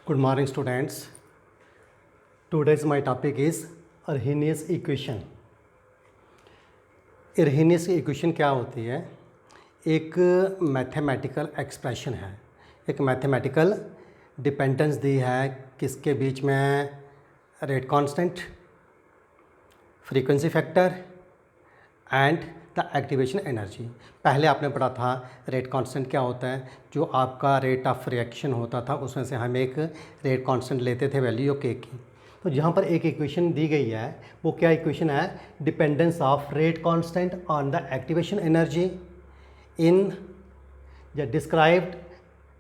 Good morning, students. Today's my topic is Arrhenius equation. Arrhenius equation क्या होती है? एक मैथमेटिकल एक्सप्रेशन है, एक मैथमेटिकल डिपेंडेंस दी है किसके बीच में? Rate constant, frequency factor and the activation energy. पहले आपने पढ़ा था रेट कांस्टेंट क्या होता है. जो आपका रेट ऑफ रिएक्शन होता था उसमें से हम एक रेट कांस्टेंट लेते थे वैल्यू के की. तो जहाँ पर एक इक्वेशन दी गई है वो क्या इक्वेशन है? Dependence of rate constant on the activation energy in described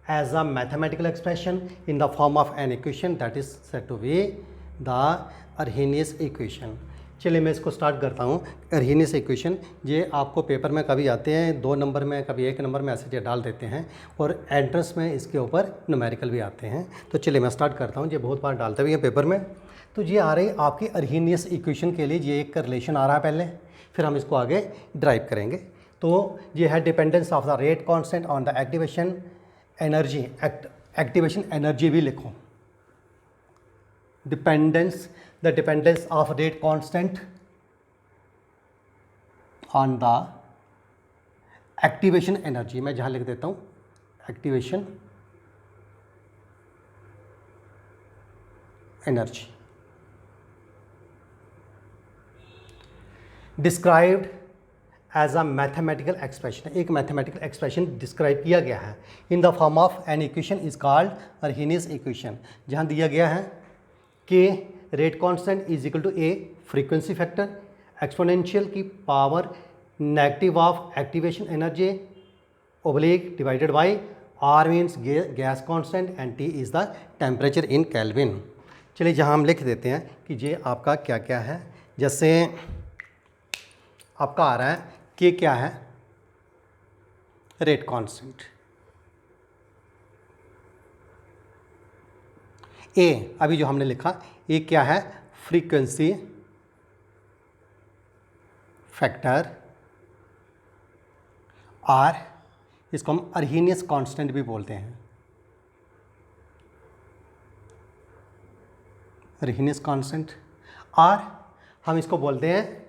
as a mathematical expression in the form of an equation that is said to be the Arrhenius equation. चलिए मैं इसको स्टार्ट करता हूँ. Arrhenius equation ये आपको paper में कभी आते हैं 2 नंबर में, कभी 1 नंबर में ऐसे डाल देते हैं और एंट्रेंस में इसके ऊपर न्यूमेरिकल भी आते हैं. तो चलिए मैं स्टार्ट करता हूँ. ये बहुत बार डालते भी हैं पेपर में. तो ये आ रही आपकी Arrhenius equation के लिए ये एक रिलेशन आ रहा है पहले, फिर हम इसको आगे ड्राइव करेंगे. तो ये है dependence of the rate constant on the activation energy. Activation energy भी लिखो. The dependence of rate constant on the activation energy. मैं जहाँ लिख देता हूँ activation energy. Described as a mathematical expression. एक मैथमेटिकल एक्सप्रेशन डिस्क्राइब किया गया है in the form of an equation is called Arrhenius equation. जहाँ दिया गया है कि rate constant is equal to a frequency factor exponential की power negative of activation energy oblique divided by R means gas constant and T is the temperature in Kelvin. चलिए जहाँ हम लिख देते हैं कि ये आपका क्या क्या है. जैसे आपका आ रहा है कि क्या है? Rate constant. ए अभी जो हमने लिखा ए क्या है? Frequency factor. आर इसको हम Arrhenius कांस्टेंट भी बोलते हैं. Arrhenius constant. आर हम इसको बोलते हैं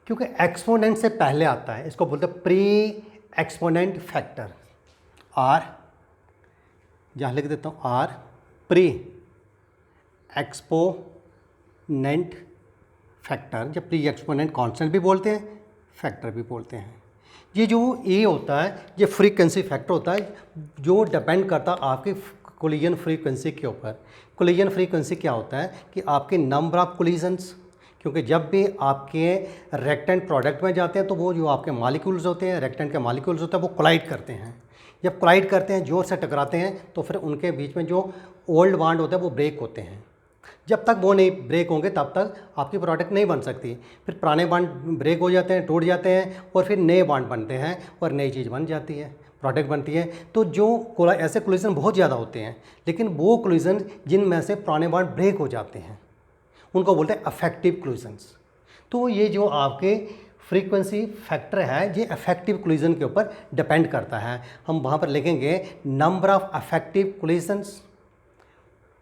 क्योंकि एक्सपोनेंट से पहले आता है, इसको बोलते हैं प्री एक्सपोनेंट फैक्टर. आर जहाँ लिख देता हूँ आर प्री एक्सपोनेंट फैक्टर. जब प्री एक्सपोनेंट कांस्टेंट भी बोलते हैं, फैक्टर भी बोलते हैं. ये जो ए होता है ये फ्रीक्वेंसी फैक्टर होता है जो डिपेंड करता है आपकी कोलिजन फ्रीक्वेंसी के ऊपर. कोलिजन फ्रीक्वेंसी क्या होता है कि आपके नंबर ऑफ कोलिजन्स, क्योंकि जब भी आपके रेक्टेंट प्रोडक्ट में जाते हैं तो वो जो आपके मॉलिक्यूल्स होते हैं, रेक्टेंट के मॉलिक्यूल्स होते हैं, वो कोलाइड करते हैं. जब कोलाइड करते हैं, जोर से टकराते हैं, तो फिर उनके बीच में जो ओल्ड बॉन्ड होते हैं वो ब्रेक होते हैं. जब तक वो नहीं ब्रेक होंगे तब तक आपकी प्रोडक्ट नहीं बन सकती. फिर पुराने बॉन्ड ब्रेक हो जाते हैं, टूट जाते हैं और फिर नए बॉन्ड बनते हैं और नई चीज़ बन जाती है, प्रोडक्ट बनती है. तो जो ऐसे कोलिजन बहुत ज़्यादा होते हैं, लेकिन वो कोलिजन जिनमें से पुराने बॉन्ड ब्रेक हो जाते हैं उनको बोलते हैं अफेक्टिव कोलिजन्स. तो ये जो आपके फ्रीक्वेंसी फैक्टर है ये अफेक्टिव कोलिजन के ऊपर डिपेंड करता है. हम वहाँ पर लिखेंगे number of affective collisions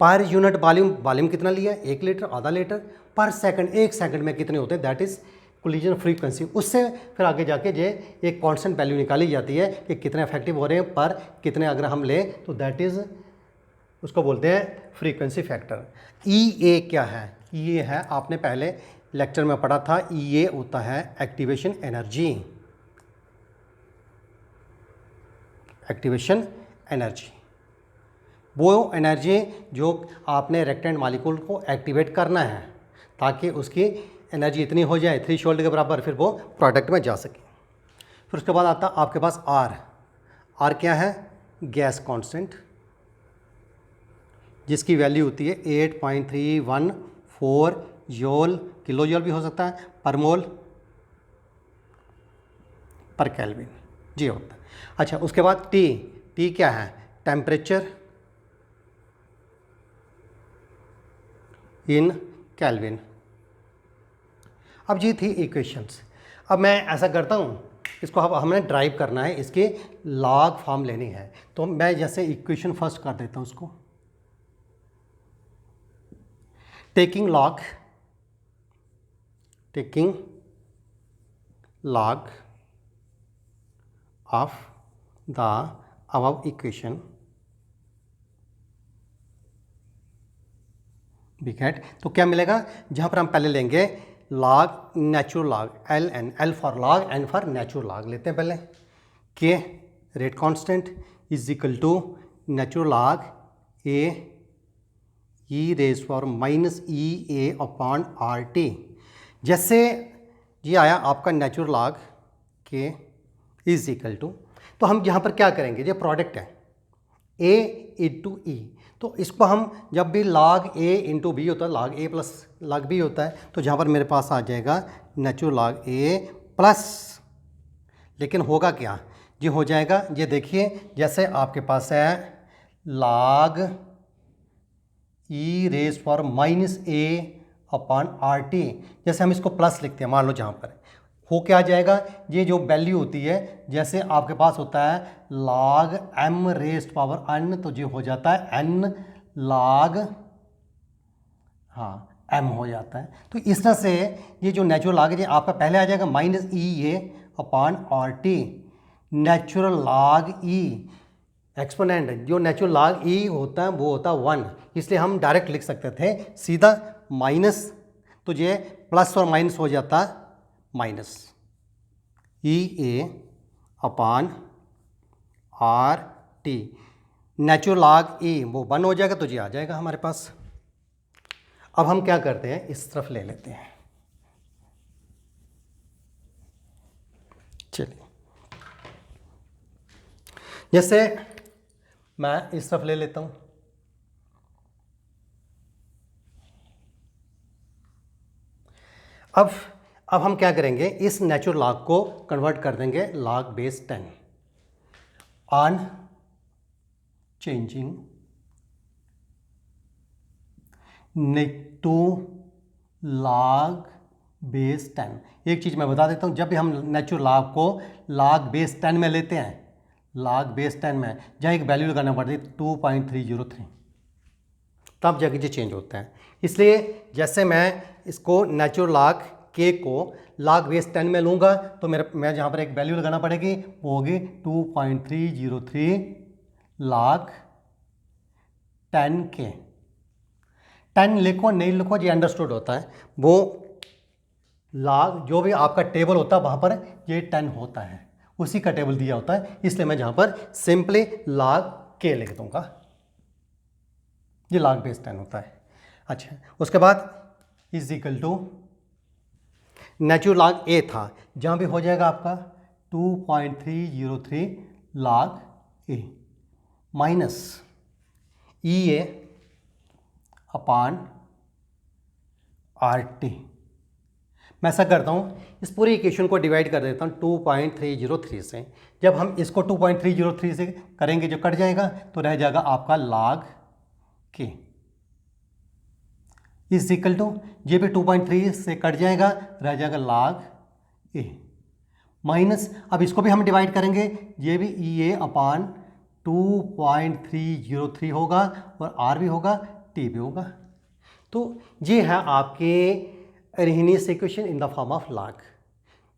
per unit volume. Volume कितना लिया? 1 लीटर, आधा लीटर. पर सेकंड, 1 सेकंड में कितने होते हैं? That is collision frequency. उससे फिर आगे जाके ये एक कांस्टेंट वैल्यू निकाली जाती है कि कितने अफेक्टिव हो रहे हैं पर कितने अगर हम लें तो दैट इज़ उसको बोलते हैं फ्रीक्वेंसी फैक्टर. ई ए क्या है? ई ए है, आपने पहले लेक्चर में पढ़ा था, ई ए होता है एक्टिवेशन एनर्जी. एक्टिवेशन एनर्जी वो एनर्जी जो आपने रेक्टेंट मॉलिक्यूल को एक्टिवेट करना है ताकि उसकी एनर्जी इतनी हो जाए थ्रेशोल्ड के बराबर, फिर वो प्रोडक्ट में जा सके. फिर उसके बाद आता आपके पास आर. आर क्या है? गैस कांस्टेंट, जिसकी वैल्यू होती है 8.314 जूल, किलो जूल भी हो सकता है, पर मोल पर केल्विन जी होता है. अच्छा उसके बाद टी. टी क्या है? Temperature in kelvin. अब ये थी इक्वेशंस. अब मैं ऐसा करता हूँ, इसको अब हमें ड्राइव करना है, इसकी लॉग फॉर्म लेनी है. तो मैं जैसे इक्वेशन फर्स्ट कर देता हूँ उसको. taking log of the above equation बिगेट, तो क्या मिलेगा, जहाँ पर हम पहले लेंगे log natural log L N, L for log, N for natural log लेते हैं पहले, K rate constant is equal to natural log A e raise for minus E A upon R T. जैसे ये आया आपका natural log K is equal to, तो हम यहाँ पर क्या करेंगे, ये प्रोडक्ट है ए इंटू ई, तो इसको हम जब भी log a इंटू बी होता है, log a plus log b होता है, तो जहाँ पर मेरे पास आ जाएगा नेचुरल log a प्लस, लेकिन होगा क्या, ये हो जाएगा, ये देखिए जैसे आपके पास है log e raise for minus a upon R T, जैसे हम इसको प्लस लिखते हैं, मान लो जहाँ पर हो क्या आ जाएगा, ये जो वैल्यू होती है, जैसे आपके पास होता है log m rest power n, तो ये हो जाता है n log m हो जाता है। तो इस तरह से ये जो नेचुरल लॉग है, ये आपका पहले आ जाएगा minus E A upon R T, natural log E exponent, जो नेचुरल लॉग ई होता है वो होता है 1, इसलिए हम डायरेक्ट लिख सकते थे सीधा माइनस, तो ये प्लस और माइनस हो जाता है minus E A upon R T, natural log E वो 1 हो जाएगा, तो ये आ जाएगा हमारे पास। अब हम क्या करते हैं, इस तरफ ले लेते हैं, चलिए जैसे मैं इस तरफ ले लेता हूँ, अब हम क्या करेंगे, इस नेचुरल लॉग को कन्वर्ट कर देंगे log base 10 on changing to log base 10। एक चीज़ मैं बता देता हूँ, जब भी हम नेचुरल लॉग को log बेस 10 में लेते हैं, log बेस 10 में जहाँ एक वैल्यू लगाना पड़ती है 2.303, तब जाके ये चेंज होता है। इसलिए जैसे मैं इसको नेचुरल लॉग के को log बेस 10 में लूँगा, तो मैं जहाँ पर एक वैल्यू लगाना पड़ेगी वो होगी 2.303 log 10 के। 10 लिखो नहीं लिखो ये अंडरस्टूड होता है, वो log जो भी आपका टेबल होता है वहाँ पर ये 10 होता है, उसी का टेबल दिया होता है, इसलिए मैं जहाँ पर सिंपली log के लिख दूँगा, ये log बेस 10 होता है। अच्छा, उसके बाद is equal to natural log A था, जहाँ भी हो जाएगा आपका 2.303 log A minus E A upon R T. मैं ऐसा करता हूँ, इस पूरी इक्वेशन को डिवाइड कर देता हूँ 2.303 से, जब हम इसको 2.303 से करेंगे जो कट जाएगा, तो रह जाएगा आपका log के इज इक्वल टू, ये भी 2.3 से कट जाएगा, रह जाएगा log ए माइनस, अब इसको भी हम डिवाइड करेंगे, ये भी ई ए अपॉन 2.303 होगा, और आर भी होगा, टी भी होगा। तो ये है आपके Arrhenius equation in the form of log।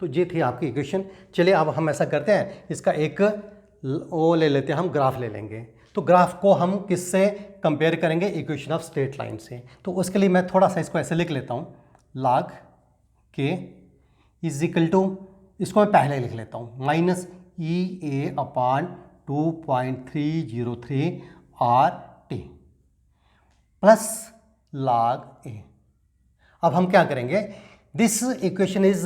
तो ये थी आपकी इक्वेशन। चलिए अब हम ऐसा करते हैं, इसका एक वो ले लेते हैं, हम ग्राफ ले लेंगे। तो ग्राफ को हम किससे कंपेयर करेंगे, इक्वेशन ऑफ स्ट्रेट लाइन से। तो उसके लिए मैं थोड़ा सा इसको ऐसे लिख लेता हूँ, log के इज इक्वल टू, इसको मैं पहले लिख लेता हूँ, minus E A upon 2.303 R T plus log A. अब हम क्या करेंगे, this equation is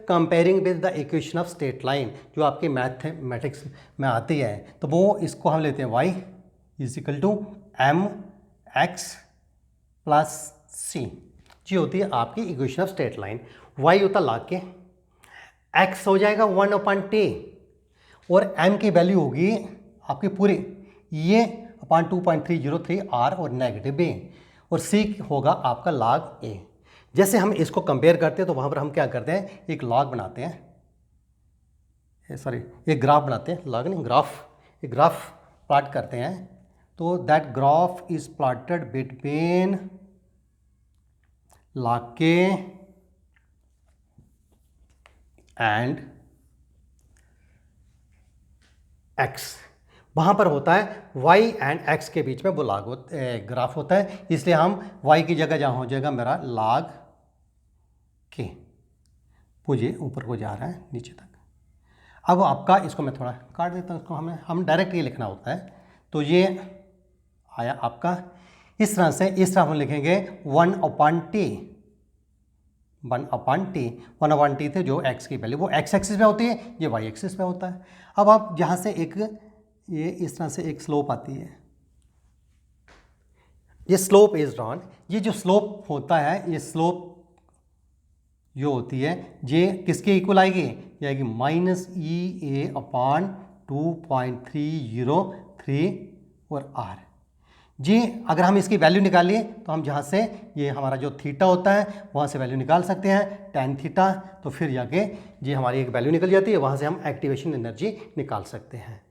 comparing with the equation of straight line, जो आपके मैथमेटिक्स में आती है। तो वो इसको हम लेते हैं y is equal to M X plus C, जी होती है आपकी equation of straight line. y होता log के, x हो जाएगा 1/t, और m की वैल्यू होगी आपकी पूरी ये अपॉन 2.303 r और नेगेटिव b, और c होगा आपका log a। जैसे हम इसको कंपेयर करते हैं, तो वहाँ पर हम क्या करते हैं, एक लॉग बनाते हैं, सॉरी एक ग्राफ बनाते हैं, लॉग नहीं ग्राफ, एक ग्राफ प्लॉट करते हैं। तो that graph is plotted between log k and x, वहाँ पर होता है y एंड x के बीच में वो ग्राफ होता है, इसलिए हम y की जगह जहाँ हो जाएगा मेरा log k, मुझे ऊपर को जा रहा है नीचे तक। अब आपका इसको मैं थोड़ा काट देता हूँ, इसको हम डायरेक्ट ये लिखना होता है, तो ये आया आपका इस तरह से। इस तरह हम लिखेंगे 1/t, 1/t, 1/t थे जो x की वैल्यू वो x एक्सिस पे होती है, ये y एक्सिस पे होता है। अब आप जहाँ से एक ये इस तरह से एक स्लोप आती है, ये स्लोप इज ड्रॉन, ये जो स्लोप होता है ये स्लोप जो होती है ये किसके इक्वल आएगी, ये आएगी -EA/2.303 और r। जी अगर हम इसकी वैल्यू निकालिए तो हम जहाँ से ये हमारा जो थीटा होता है वहाँ से वैल्यू निकाल सकते हैं tan थीटा, तो फिर जाके ये हमारी एक वैल्यू निकल जाती है, वहाँ से हम एक्टिवेशन एनर्जी निकाल सकते हैं।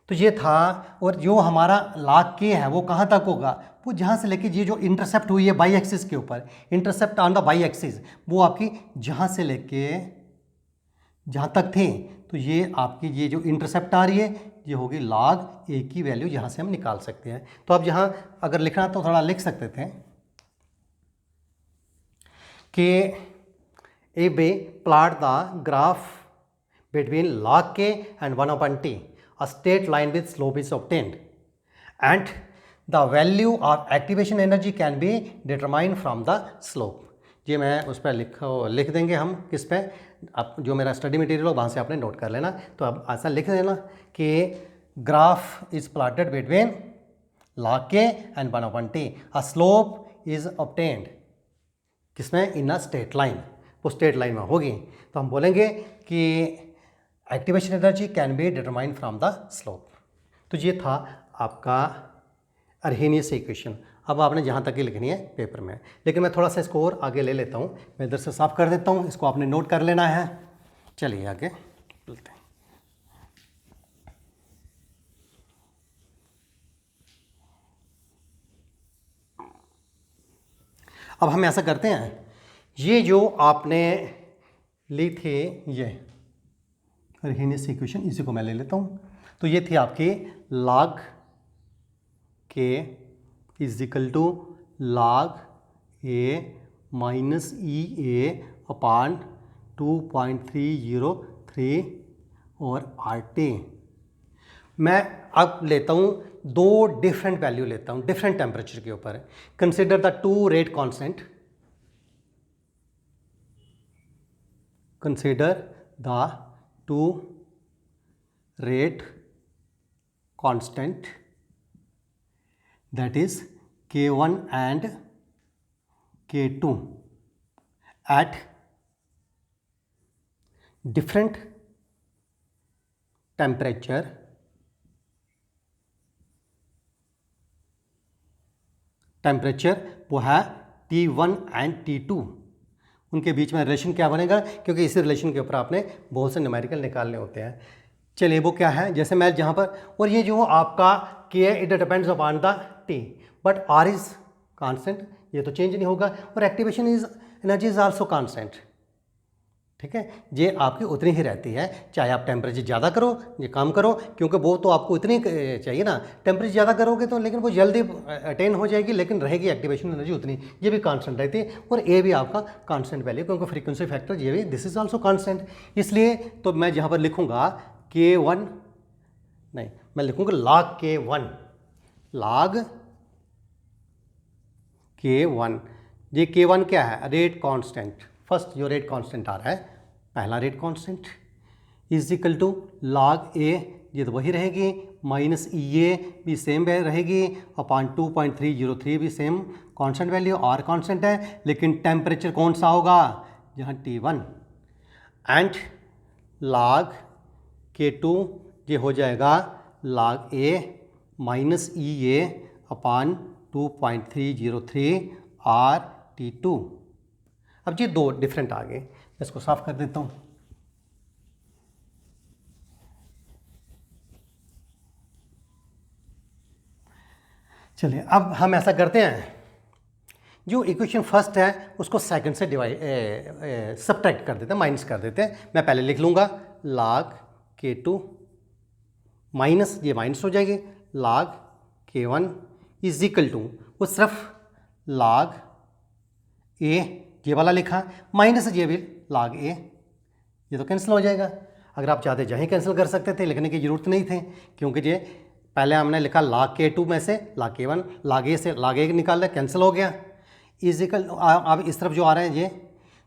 तो ये था। और जो हमारा log k है वो कहाँ तक होगा, वो जहाँ से लेके ये जो इंटरसेप्ट हुई है बाई एक्सिस के ऊपर, intercept on the by axis, वो आपकी जहाँ से लेके जहाँ तक थे, तो ये आपकी ये जो इंटरसेप्ट आ रही है ये होगी log a की वैल्यू, यहाँ से हम निकाल सकते हैं। तो अब यहाँ अगर लिखना तो थोड़ा लिख सकते थे कि ए बे plot the graph between log k and 1/t, a straight line with slope is obtained and the value of activation energy can be determined from the slope। ये मैं उस पर लिख देंगे हम किस पे, आप जो मेरा स्टडी मटेरियल हो वहाँ से आपने नोट कर लेना। तो अब ऐसा लिख देना कि graph is plotted between log k and 1/t, a slope is obtained किसमें, इन अ स्ट्रेट लाइन, वो स्ट्रेट लाइन में होगी। तो हम बोलेंगे कि activation energy can be determined from the slope. तो ये था आपका अर्हेनियस इक्वेशन। अब आपने जहाँ तक ही लिखनी है पेपर में, लेकिन मैं थोड़ा सा इसको और आगे ले लेता हूँ, मैं इधर से साफ कर देता हूँ, इसको आपने नोट कर लेना है। चलिए आगे चलते हैं। अब हम ऐसा करते हैं, ये जो आपने ली थी ये अर्हेनियस इक्वेशन, इसी को मैं ले लेता हूँ। तो ये थी आपकी log k is equal to log a minus EA/2.303 और RT। मैं अब लेता हूँ दो डिफरेंट वैल्यू लेता हूँ डिफरेंट टेम्परेचर के ऊपर। Consider the two rate constant, consider the two rate constant, that is K1 and K2 at different temperature वो है T1 एंड T2, उनके बीच में रिलेशन क्या बनेगा, क्योंकि इसी रिलेशन के ऊपर आपने बहुत से न्यूमेरिकल निकालने होते हैं। चलिए वो क्या है, जैसे मैं जहाँ पर, और ये जो आपका K it depends upon the T, but R is constant, ये तो चेंज नहीं होगा, और activation is energy is also constant. ठीक है, ये आपकी उतनी ही रहती है, चाहे आप टेम्परेचर ज़्यादा करो या कम करो, क्योंकि वो तो आपको उतनी चाहिए ना। टेम्परेचर ज़्यादा करोगे तो लेकिन वो जल्दी अटेन हो जाएगी, लेकिन रहेगी एक्टिवेशन एनर्जी उतनी, ये भी कांस्टेंट रहती है। और ए भी आपका कांस्टेंट वैल्यू, क्योंकि फ्रीक्वेंसी फैक्टर ये भी दिस इज आल्सो कांस्टेंट। इसलिए तो मैं जहाँ पर लिखूँगा K1 नहीं, मैं लिखूँगा log K1, log K1। ये K1 क्या है, रेट कांस्टेंट, फर्स्ट जो रेट कांस्टेंट आ रहा है, पहला rate constant is equal to log A, ये तो वही रहेगी, माइनस EA भी सेम रहेगी, अपॉन 2.303 भी same constant value, R constant है, लेकिन टेम्परेचर कौन सा होगा, यहाँ T1 एंड log K2 ये हो जाएगा log A minus EA upon 2.303 RT2। अब ये दो डिफरेंट आ गए, मैं इसको साफ कर देता हूँ। चलिए अब हम ऐसा करते हैं, जो इक्वेशन फर्स्ट है उसको सेकंड से सब्ट्रैक्ट कर देते हैं, माइनस कर देते हैं। मैं पहले लिख लूँगा log k2 माइनस, ये माइनस हो जाएगी, log k1 is equal to, वो सिर्फ log a ये वाला लिखा, माइनस ये भी log a, ये तो कैंसिल हो जाएगा। अगर आप चाहते जहीं कैंसिल कर सकते थे, लिखने की ज़रूरत नहीं थी, क्योंकि ये पहले हमने लिखा log k2 में से log k1, log a से log a निकाल दिया, कैंसिल हो गया। इजिकल अब इस तरफ जो आ रहे हैं ये,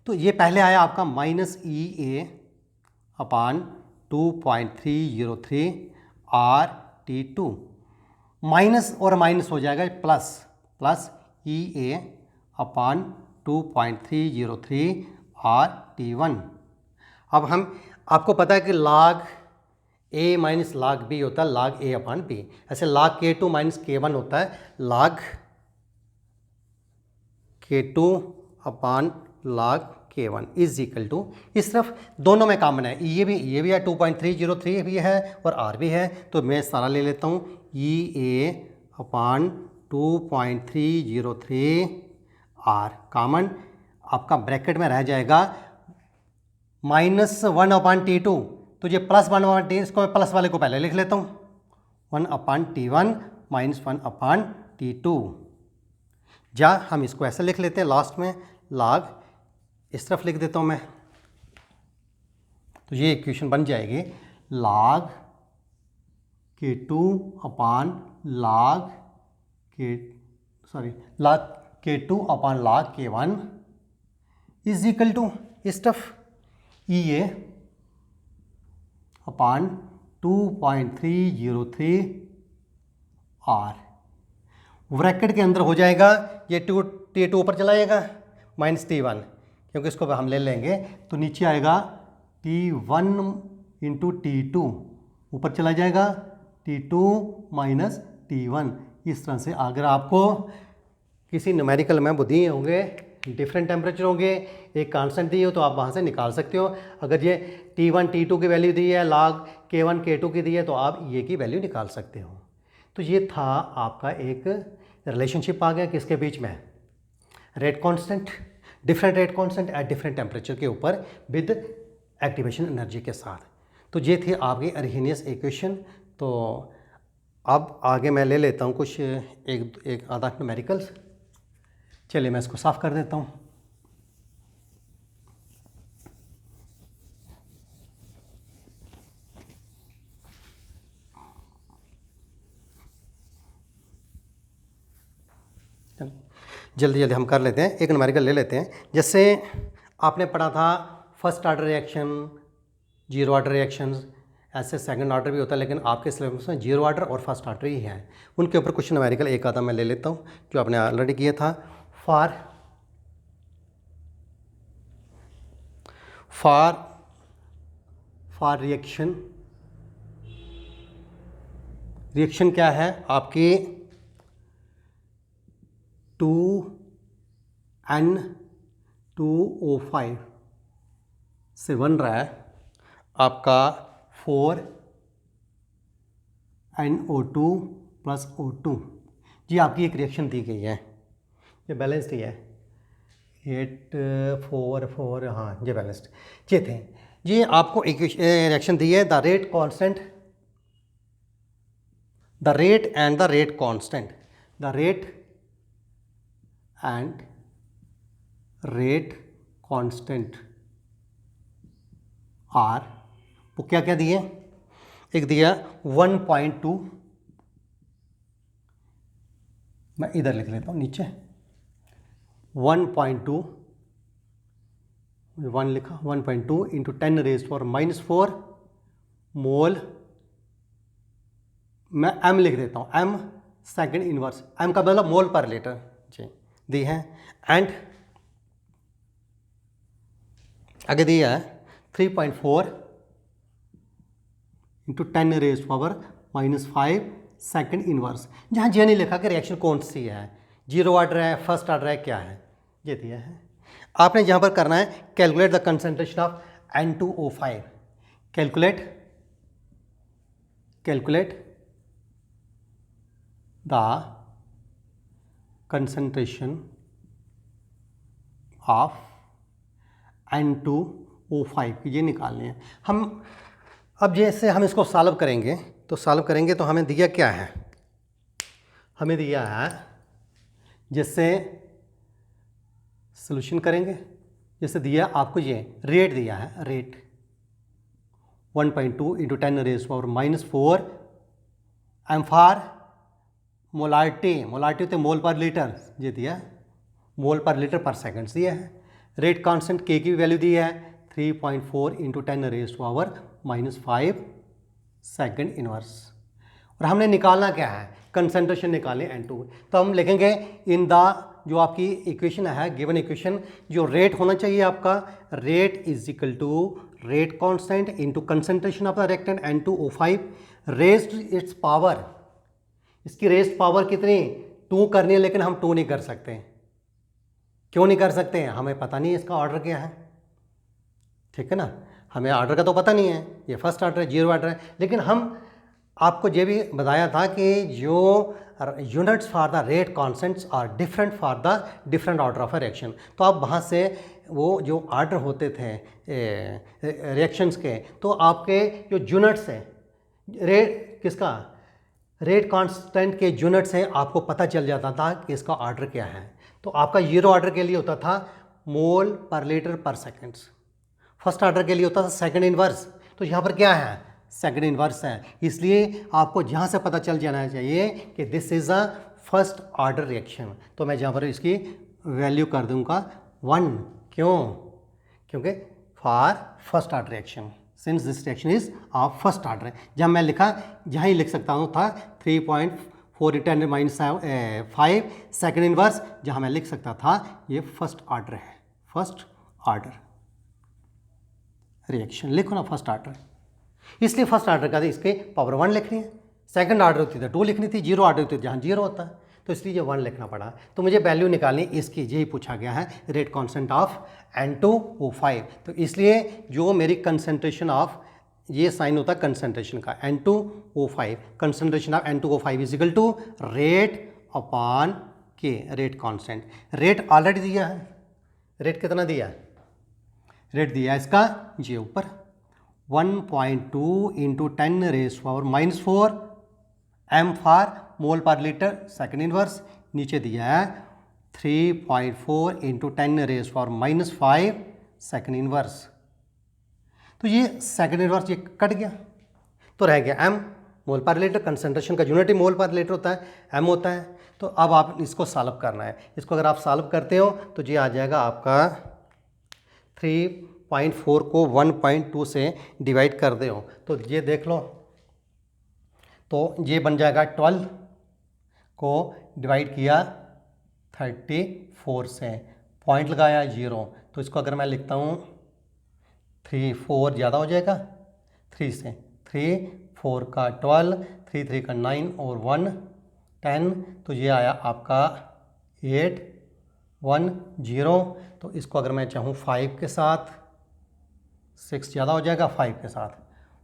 तो ये पहले आया आपका माइनस ई ए अपान 2.303 RT2, माइनस और माइनस हो जाएगा प्लस, प्लस ई ए अपान 2.303 RT1। अब हम, आपको पता है कि log a minus log b होता है log a अपान b, ऐसे log k2 माइनस k1 होता है log k2 upon log k1 is equal to, इस तरफ दोनों में कॉमन है, ये भी है 2.303 भी है और r भी है, तो मैं सारा ले लेता हूँ ई ए अपान 2.303 r कॉमन, आपका ब्रैकेट में रह जाएगा -1 अपान T2, तो ये +1 अपान T, इसको मैं प्लस वाले को पहले लिख लेता हूँ, 1 अपान T1 माइनस 1 अपान T2, या हम इसको ऐसे लिख लेते हैं लास्ट में log, इस तरफ लिख देता हूँ मैं, तो ये इक्वेशन बन जाएगी log k2 upon log k2 upon log k1 is equal to, इस तरफ ई ए अपान 2.303 r, ब्रैकेट के अंदर हो जाएगा ये T2 ऊपर चला जाएगा माइनस T1, क्योंकि इसको हम ले लेंगे तो नीचे आएगा T1 इंटू T2, ऊपर चला जाएगा T2 माइनस T1। इस तरह से अगर आपको किसी न्यूमेरिकल में बुद्धि होंगे, डिफरेंट टेम्परेचर होंगे, एक कांस्टेंट दी हो तो आप वहाँ से निकाल सकते हो। अगर ये T1 T2 की वैल्यू दी है, log K1 K2 की दी है, तो आप ये की वैल्यू निकाल सकते हो। तो ये था आपका एक रिलेशनशिप आ गया किसके बीच में, rate constant, different rate constant at different temperature के ऊपर विद एक्टिवेशन एनर्जी के साथ। तो ये थी आपकी अर्हीनियस इक्वेशन। तो अब आगे मैं ले लेता हूँ कुछ एक आधा न्यूमेरिकल्स। चलिए मैं इसको साफ़ कर देता हूँ। जल्दी जल्दी हम कर लेते हैं, एक न्यूमेरिकल ले लेते हैं। जैसे आपने पढ़ा था first order reaction, zero order reactions, ऐसे सेकंड ऑर्डर भी होता है, लेकिन आपके सिलेबस में जीरो ऑर्डर और फर्स्ट ऑर्डर ही है। उनके ऊपर कुछ न्यूमेरिकल एक आधा मैं ले लेता हूँ जो आपने ऑलरेडी किया था। फॉर रिएक्शन क्या है आपकी, 2N2O5 से बन रहा है आपका 4NO2 प्लस O2। जी आपकी एक रिएक्शन दी गई है, ये बैलेंस्ड ही है, 844, हाँ ये बैलेंस्ड ये थे। ये आपको एक रिएक्शन दी है, the rate constant, the rate and the rate constant, the rate and rate constant are, वो क्या क्या दिए, एक दिया 1.2, मैं इधर लिख लेता हूँ नीचे, 1.2, 1 लिखा, 1.2 इंटू 10⁻⁻⁴ मोल, मैं m लिख देता हूँ, m सेकेंड इनवर्स, m का मतलब मोल पर लीटर जी दी है। एंड आगे दिया है 3.4 इंटू 10⁻⁻⁵ सेकेंड इनवर्स, जहाँ ये नहीं लिखा कि रिएक्शन कौन सी है, जीरो ऑर्डर है, फर्स्ट ऑर्डर है, क्या है, ये दिया है। आपने यहाँ पर करना है calculate the concentration of N2O5, calculate the concentration of N2O5 ये निकालनी है हम। अब जैसे हम इसको सॉल्व करेंगे तो हमें दिया क्या है, हमें दिया है जिससे सॉल्यूशन करेंगे, जैसे दिया आपको ये रेट दिया है, rate 1.2 into 10⁻⁻⁴ M for molarity होते मोल पर लीटर, ये दिया मोल पर लीटर पर सेकंड दिया है। रेट कांस्टेंट के की वैल्यू दी है 3.4 इंटू 10⁻⁻⁵ सेकंड इनवर्स। और हमने निकालना क्या है, कंसंट्रेशन निकालनी N2। तो हम लिखेंगे इन द, जो आपकी इक्वेशन है गिवन इक्वेशन, जो रेट होना चाहिए आपका, rate is equal to rate constant into concentration of the reactant N2O5 raised its power. इसकी रेज्ड पावर कितनी 2 करनी है, लेकिन हम 2 नहीं कर सकते। क्यों नहीं कर सकते हैं, हमें पता नहीं है इसका ऑर्डर क्या है, ठीक है ना, हमें ऑर्डर का तो पता नहीं है, ये फर्स्ट ऑर्डर है, 0 ऑर्डर है। लेकिन हम आपको ये भी बताया था कि जो units for the rate constants are different for the different order of a reaction. तो आप वहाँ से वो जो ऑर्डर होते थे रिएक्शंस के, तो आपके जो यूनिट्स हैं रेट किसका, रेट कांस्टेंट के यूनिट्स हैं, आपको पता चल जाता था कि इसका ऑर्डर क्या है। तो आपका 0 ऑर्डर के लिए होता था मोल पर लीटर पर सेकेंड्स, फर्स्ट ऑर्डर के लिए होता था सेकंड इनवर्स। तो यहाँ पर क्या है, सेकंड इनवर्स है, इसलिए आपको यहाँ से पता चल जाना चाहिए कि this is a first order reaction. तो मैं जहाँ पर इसकी वैल्यू कर दूँगा 1, क्यों, क्योंकि for first order reaction, since this reaction is of first order. जहाँ मैं लिखा, जहाँ ही लिख सकता हूँ था 3.4 × 10⁻⁵ सेकंड इनवर्स, जहाँ मैं लिख सकता था ये फर्स्ट ऑर्डर है, फर्स्ट ऑर्डर रिएक्शन, लिखो ना फर्स्ट ऑर्डर। इसलिए फर्स्ट ऑर्डर का इसके पावर 1 लिखनी है, सेकंड ऑर्डर होती तो 2 लिखनी थी, 0 ऑर्डर होती तो जहाँ 0 होता है, तो इसलिए ये 1 लिखना पड़ा। तो मुझे वैल्यू निकालनी इसकी, यही पूछा गया है, रेट कांस्टेंट ऑफ N2O5। तो इसलिए जो मेरी कंसंट्रेशन ऑफ, ये साइन होता है कंसंट्रेशन का, N2O5, concentration of N2O5 is equal to rate upon K, rate constant. Rate already दिया है, रेट कितना दिया है, रेट दिया है इसका ये ऊपर 1.2 इंटू 10⁻⁻⁴ एम फॉर मोल पर लीटर सेकंड इनवर्स, नीचे दिया है 3.4 इंटू 10⁻⁻⁵ सेकंड इनवर्स। तो ये सेकंड इनवर्स ये कट गया, तो रह गया एम मोल पर लीटर, कंसंट्रेशन का यूनिट ही मोल पर लीटर होता है, एम होता है। तो अब आप इसको सॉल्व करना है, इसको अगर आप सॉल्व करते हो तो ये आ जाएगा आपका 3.4 को 1.2 से डिवाइड कर दे हो तो ये देख लो, तो ये बन जाएगा 12 को डिवाइड किया 34 से, पॉइंट लगाया 0, तो इसको अगर मैं लिखता हूँ 3 4 ज़्यादा हो जाएगा 3 से, 3 4 का 12, 3 3 का 9 और 1 10, तो ये आया आपका 8 1 0। तो इसको अगर मैं चाहूँ 5 के साथ, 6 ज़्यादा हो जाएगा 5 के साथ,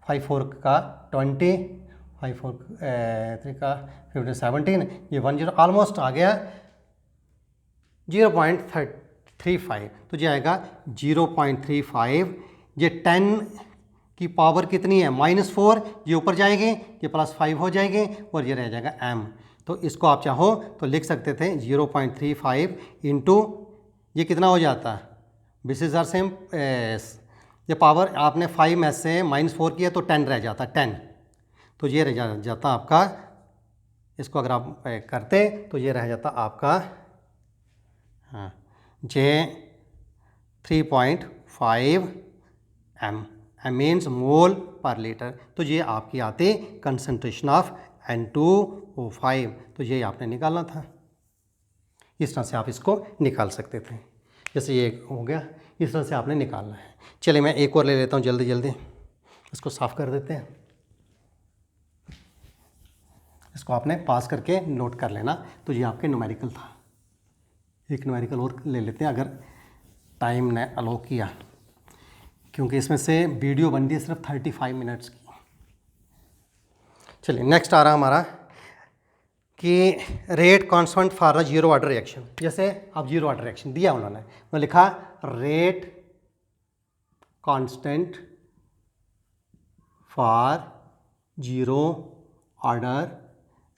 5 4 का 20, 5 4 3 का 15 17, ये 1 0 ऑलमोस्ट आ गया 0.35, तो ये आएगा 0.35। ये 10 की पावर कितनी है -4, ये ऊपर जाएंगे, ये +5 हो जाएंगे और ये रह जाएगा m। तो इसको आप चाहो तो लिख सकते थे 0.35 इंटू ये कितना हो जाता है, दिस इज आर सेम, ये पावर आपने 5 में से -4 किया तो 10 रह जाता 10, तो ये रह जाता आपका, इसको अगर आप करते तो ये रह जाता आपका हाँ जे 3.5 m, m मीन्स मोल पर लीटर। तो ये आपकी आती कंसंट्रेशन ऑफ N2O5, तो ये आपने निकालना था, इस तरह से आप इसको निकाल सकते थे, जैसे ये हो गया, इस तरह से आपने निकालना है। चलिए मैं एक और ले लेता हूँ जल्दी जल्दी, इसको साफ़ कर देते हैं, इसको आपने पास करके नोट कर लेना। तो ये आपके न्यूमेरिकल था, एक न्यूमेरिकल और ले लेते हैं अगर टाइम ने अलो किया, क्योंकि इसमें से वीडियो बन रही है सिर्फ 35 मिनट्स की। चलिए नेक्स्ट आ रहा हमारा कि rate constant for the zero order reaction, जैसे अब जीरो ऑर्डर रिएक्शन दिया उन्होंने, मैं लिखा rate constant for zero order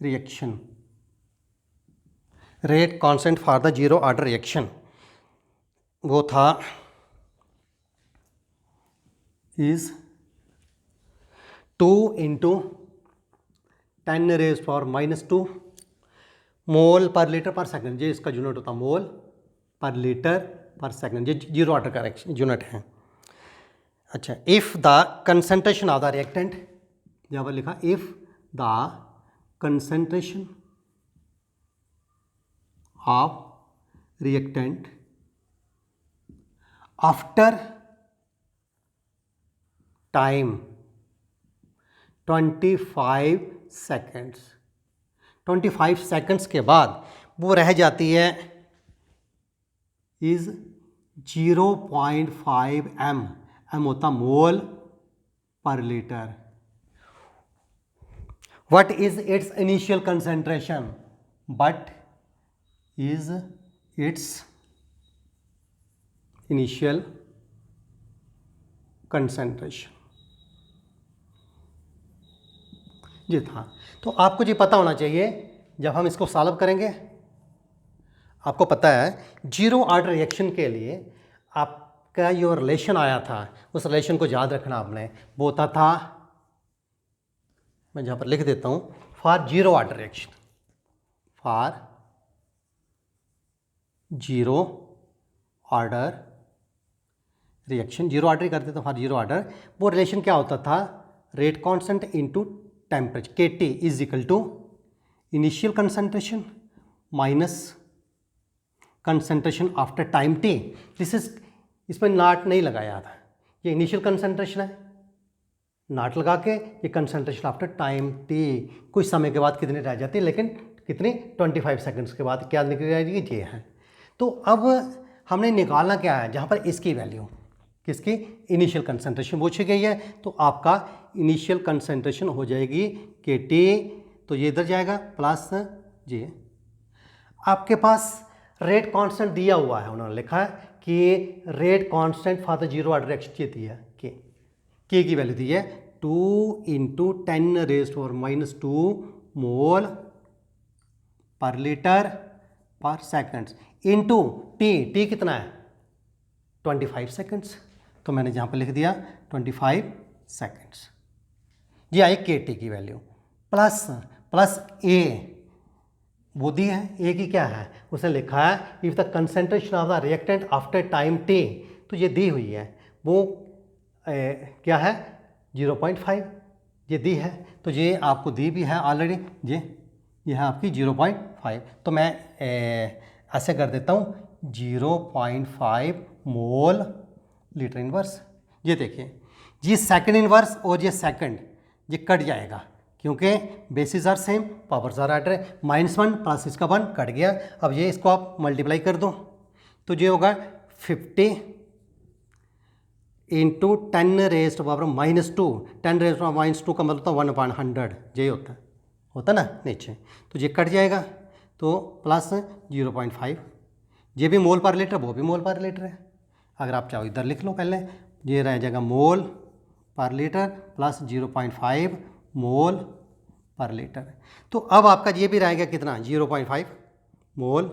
reaction, rate constant for the zero order reaction वो था इज 2 इंटू 10⁻⁻² मोल पर लीटर पर सेकंड, ये इसका यूनिट होता मोल पर लीटर पर सेकंड, ये जीरो ऑर्डर का यूनिट है। अच्छा, if the concentration of the reactant, यहाँ पर लिखा if the concentration of reactant after time 25 seconds, 25 seconds के बाद वो रह जाती है इज 0.5 m, m होता मोल पर litre. What is its initial concentration? But is its initial concentration, ये था। तो आपको ये पता होना चाहिए जब हम इसको सॉल्व करेंगे। आपको पता है जीरो ऑर्डर रिएक्शन के लिए आपका जो रिलेशन आया था उस रिलेशन को याद रखना आपने, वो होता था, मैं यहाँ पर लिख देता हूँ, for zero order reaction, for zero order reaction, zero order ही कर देता हूँ, फॉर जीरो ऑर्डर, वो रिलेशन क्या होता था, rate constant into temperature, KT is equal to initial concentration minus concentration after time T। This is, इसमें not नहीं लगाया था, ये इनिशियल कंसंट्रेशन है, नाट लगा के ये कंसंट्रेशन आफ्टर टाइम T, कुछ समय के बाद कितनी रह जाती है, लेकिन कितनी 25 सेकंड्स के बाद क्या निकल जाएगी, ये है। तो अब हमने निकालना क्या है, जहाँ पर इसकी वैल्यू, किसकी, इनिशियल कंसंट्रेशन पूछी गई है, तो आपका इनिशियल कंसंट्रेशन हो जाएगी KT, तो ये इधर जाएगा प्लस ये, आपके पास रेट कांस्टेंट दिया हुआ है, उन्होंने लिखा है कि rate constant for the zero order reaction ये दी है, के की वैल्यू दी है 2 इंटू 10⁻⁻² मोल पर लीटर पर सेकंड्स इंटू टी कितना है 25 सेकंड्स, तो मैंने यहाँ पर लिख दिया 25 सेकंड्स, ये आई KT की वैल्यू, प्लस ए वो दी है, ए की क्या है, उसने लिखा है if the concentration of the reactant after time T, तो ये दी हुई है, वो क्या है 0.5, ये दी है, तो ये आपको दी भी है ऑलरेडी, ये है आपकी 0.5, तो मैं ऐसे कर देता हूँ 0.5 मोल लीटर इनवर्स। ये देखिए, ये सेकंड इनवर्स और ये सेकंड ये कट जाएगा, क्योंकि bases are same, powers are order है, -1 प्लस इसका 1 कट गया। अब ये इसको आप मल्टीप्लाई कर दो, तो ये होगा 50 इंटू 10⁻⁻², 10⁻⁻² का मतलब होता है 1/100, यही होता ना नीचे, तो ये कट जाएगा, तो प्लस 0.5, ये भी मोल पर लीटर, वो भी मोल पर लीटर है, अगर आप चाहो इधर लिख लो पहले, ये रह जाएगा मोल पर लीटर प्लस 0.5 मोल पर लीटर। तो अब आपका ये भी रहेगा कितना 0.5 मोल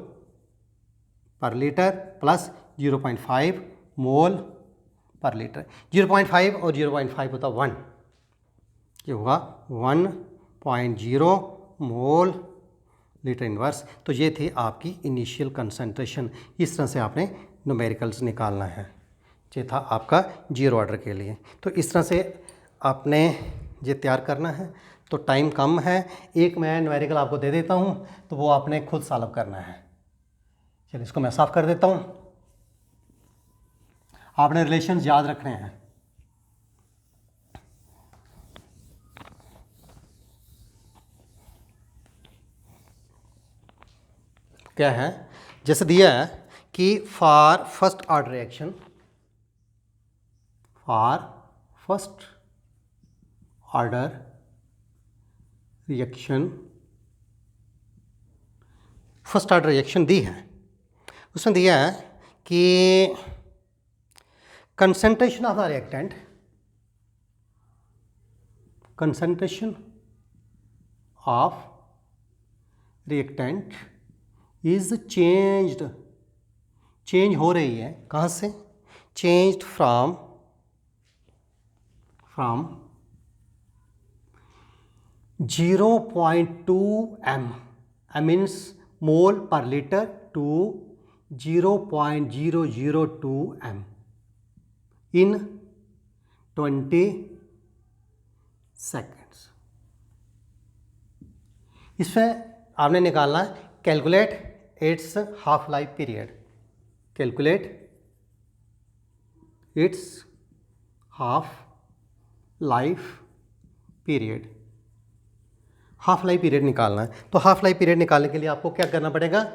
पर लीटर प्लस 0.5 मोल पर लीटर, 0.5 और 0.5 होता 1, ये होगा 1.0 मोल लीटर इनवर्स। तो ये थी आपकी इनिशियल कंसंट्रेशन, इस तरह से आपने न्यूमेरिकल्स निकालना है, ये था आपका जीरो ऑर्डर के लिए। तो इस तरह से आपने ये तैयार करना है, तो टाइम कम है, एक मैं न्यूमेरिकल आपको दे देता हूँ, तो वो आपने खुद सॉल्व करना है। चलिए इसको मैं साफ कर देता हूँ, आपने रिलेशंस याद रखने हैं। क्या है, जैसे दिया है कि for first order reaction, for first order reaction first order reaction दी है, उसमें दिया है कि concentration of the reactant, concentration of reactant is changed, change हो रही है, कहाँ से? changed from 0.2 m, m means mole per liter, to 0.002 m in 20 seconds. इसमें आपने निकालना है calculate its half life period, calculate its half life period, half life period निकालना है। तो हाफ लाइफ पीरियड निकालने के लिए आपको क्या करना पड़ेगा?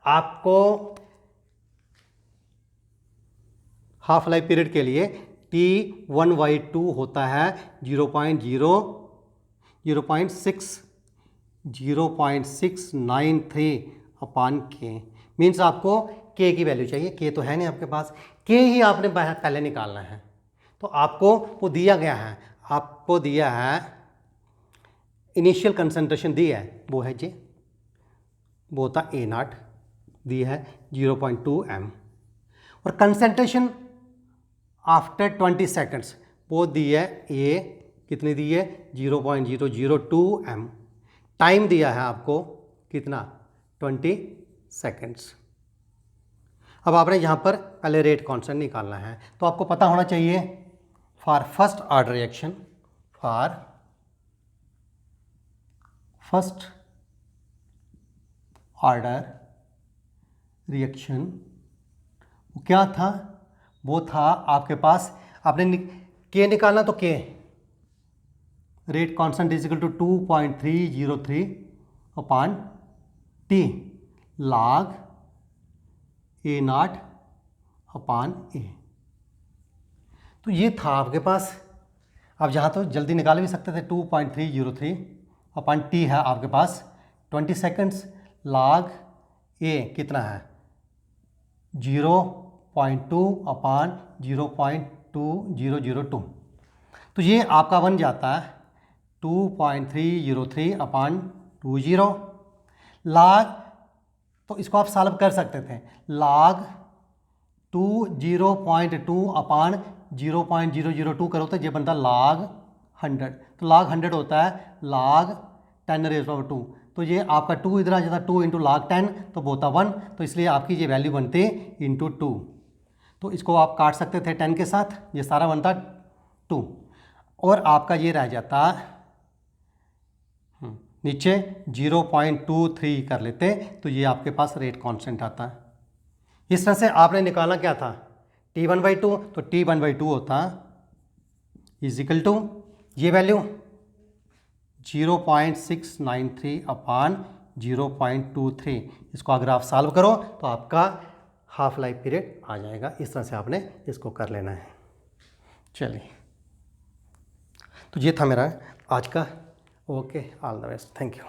आपको हाफ लाइफ पीरियड के लिए T1/2 होता है 0.693 अपॉन के, मीन्स आपको के की वैल्यू चाहिए, के तो है नहीं आपके पास, के ही आपने पहले निकालना है। तो आपको वो दिया गया है, आपको दिया है इनिशियल कंसंट्रेशन दी है, वो है जी, वो होता A0, दी है 0.2 m, और कंसंट्रेशन आफ्टर 20 सेकेंड्स वो दी है A, कितनी दी है? 0.002 m, टाइम दिया है आपको कितना? 20 सेकेंड्स। अब आपने यहाँ पर पहले रेट कांस्टेंट निकालना है, तो आपको पता होना चाहिए for first order reaction, for first order reaction वो क्या था? वो था आपके पास, आपने के निकालना, तो K rate constant is equal to 2.303 upon T log A0 upon A. तो ये था आपके पास, आप जहाँ तो जल्दी निकाल भी सकते थे, 2.303 अपॉन टी है आपके पास 20 सेकेंड्स, लॉग ए कितना है? 0.2 अपॉन 0.2002, तो ये आपका बन जाता है 2.303 अपॉन 20 लॉग, तो इसको आप सॉल्व कर सकते थे, लॉग 0.2 अपॉन 0.002 करो तो ये बनता लॉग 100, तो लॉग 100 होता है लॉग 10⁻², तो ये आपका 2 इधर आ जाता, 2 इंटू लॉग 10 तो होता 1, तो इसलिए आपकी ये वैल्यू बनती इंटू 2, तो इसको आप काट सकते थे 10 के साथ, ये सारा बनता 2, और आपका ये रह जाता नीचे 0.23 कर लेते, तो ये आपके पास रेट कांस्टेंट आता है। इस तरह से आपने निकालना क्या था? T1/2, तो T1/2 होता इज इक्वल टू ये वैल्यू 0.693 अपॉन 0.23, इसको अगर आप सॉल्व करो तो आपका हाफ लाइफ पीरियड आ जाएगा। इस तरह से आपने इसको कर लेना है। चलिए, तो ये था मेरा आज का। Okay, all the best, thank you.